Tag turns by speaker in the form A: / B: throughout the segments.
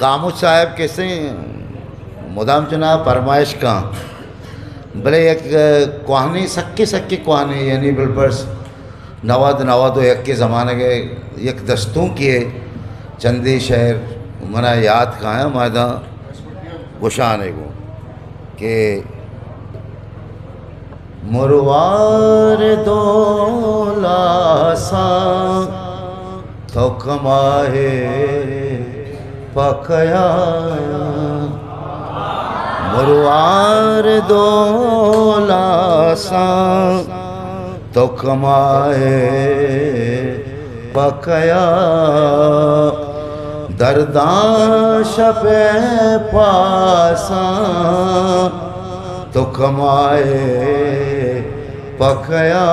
A: Camus साहब कैसे मुदाम चुना फरमाइश का भले एक कहानी सक्की सक्की कहानी यानी बिलबर्स नवाद नवाद एक के ज़माने के एक दस्तों किए चंदी शहर मना याद कहाँ है मादा गुशाने को कि मुरवार दोलासा तो कमाए पकया मुरवार दोलासा तो कमाए पकया दर्दाश पे पासा तो कमाए पकया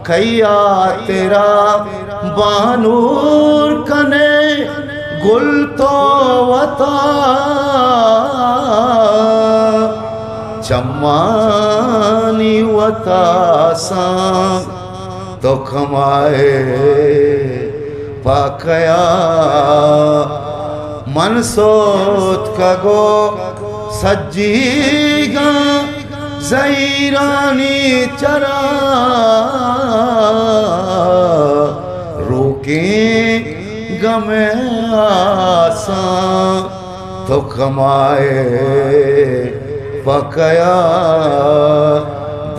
A: खैया तेरा बानूर कने गुल तो वता चम्मानी वतासा तो कमाए पकया मनसोत कगो सज्जीगा ज़हीरानी चरा रोके गमे आसा तो कमाए पकया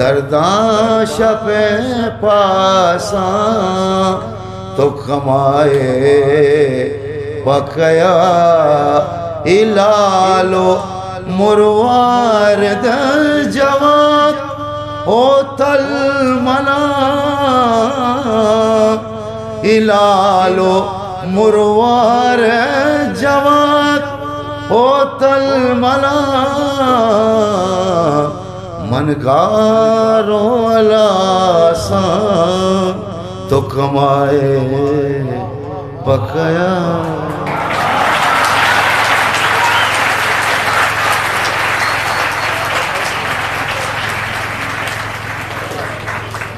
A: दर्दाश पे पासा तो कमाए पकया इलालो मुरवार दर जवान ओ तल मना इलालो मुरवार जवान ओ तल मना मनकारो अलासा तो कमाए पकया।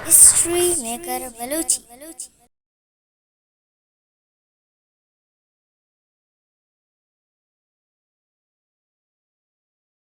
B: History maker Balochi.